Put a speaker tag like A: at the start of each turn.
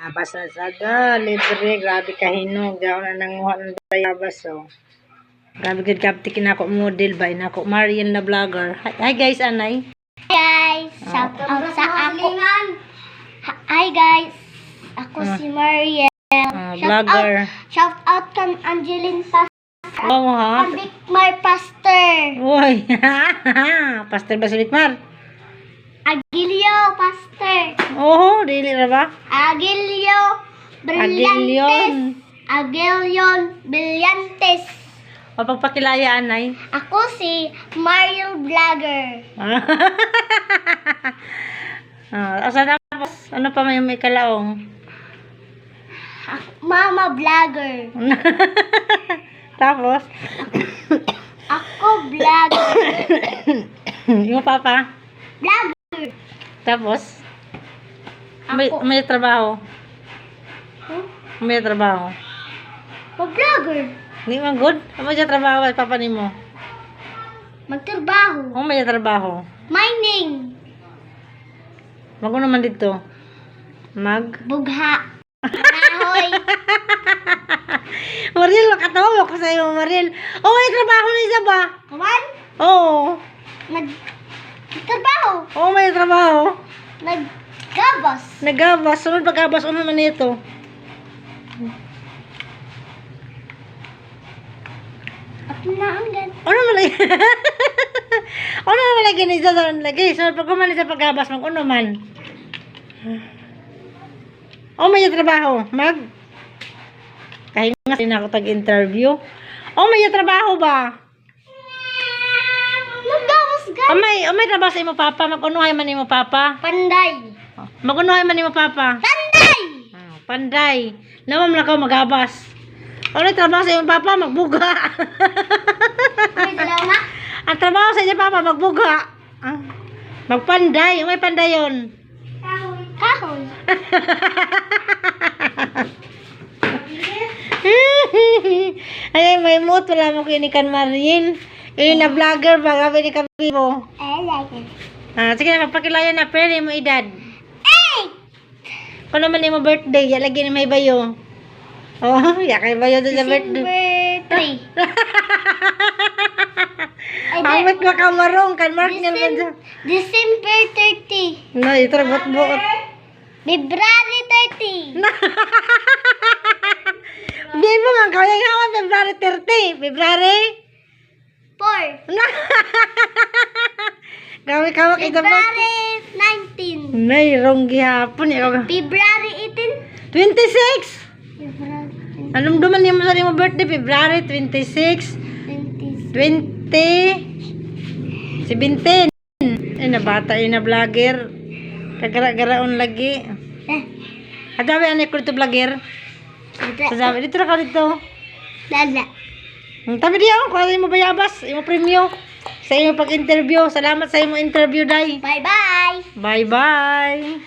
A: Basa sada, libre, grabe kahinog. Daw na nanguha ng bayabas, oh. Grabe good kapti kinako model ba? Inako Marian na vlogger. Hi guys, anay.
B: Hi guys, shout out sa ako. Hi guys, ako si Mariel.
A: Vlogger.
B: Shout out kan Angeline Pastor.
A: Oo ha?
B: Bikmar Pastor.
A: Uy, Pastor Basilikmar.
B: Agilio Pastor.
A: Oo, dili na ba?
B: Agilio Brillantes. Agilion Brillantes.
A: O pagpakilaya, anay.
B: Ako si Mariel Vlogger.
A: Asa tapos, ano pa may kalaong?
B: Mama Vlogger.
A: Tapos?
B: Ako Vlogger.
A: Yung papa?
B: Vlogger.
A: Tapos?
B: Ako.
A: May trabaho. May trabaho.
B: Vlogger.
A: Hindi man good? Ano dyan trabaho at papa ni mo?
B: Magtrabaho.
A: May trabaho.
B: Mining.
A: Mago naman dito.
B: Bugha. Nahoy.
A: Mariel, makatawag ako sa iyo, Mariel. May trabaho na isa ba?
B: Kaman?
A: Oo.
B: Nagtrabaho.
A: May trabaho.
B: Naggabas.
A: Nagabas. Sunod pagkabas, ano man ito?
B: At naanggan.
A: Ano man lagi? Ano man lagi ni sa lagi? Sunod pagkuman sa pagkabas, mag-ano man? May trabaho. Kahit nga sin ako tag-interview. May trabaho ba?
B: Naggawas ka.
A: May trabaho sa imo papa. Mag-unuhay man imo papa.
B: Panday.
A: Mag-unuhay man imo papa.
B: Panday.
A: Panday. Naman lang ka magabas. May trabaho sa imo papa, magbuga.
B: May dalawa.
A: Ang trabaho sa inyo papa, magbuga. Magpanday. May panday yun.
B: Kahoy.
A: Ay, may mood. Wala mo kinikan Marin. Na vlogger ba? Gabi ni Kapibo.
B: I like it.
A: Sige na, magpakilaya na. Pwede mo edad. 8! Kung naman mo birthday, yalagyan ni may bayo. Yakay bayo doon sa birthday.
B: December 3.
A: Amit mo ka marong. Kan mark niya naman dyan.
B: December 30.
A: No, ito bot-bot.
B: February 30.
A: Hindi mo man, kaya nga February 30. February?
B: 4.
A: Kawak ito ba?
B: February 19.
A: Nay, wrong gihapon.
B: February 18.
A: 26!
B: February
A: Anong duman niya mo sa mo birthday? February 26,
B: 20.
A: 20, 17. Nabata na vlogger. Kagara-garaon lagi. Adawi, anay ko dito vlogger. Sasabi, dito na ka dito.
B: Lala.
A: Tabi diya, kung ano mo bayabas, yung premyo. Sa iyong pag-interview. Salamat sa iyong interview, Day.
B: Bye-bye.
A: Bye-bye.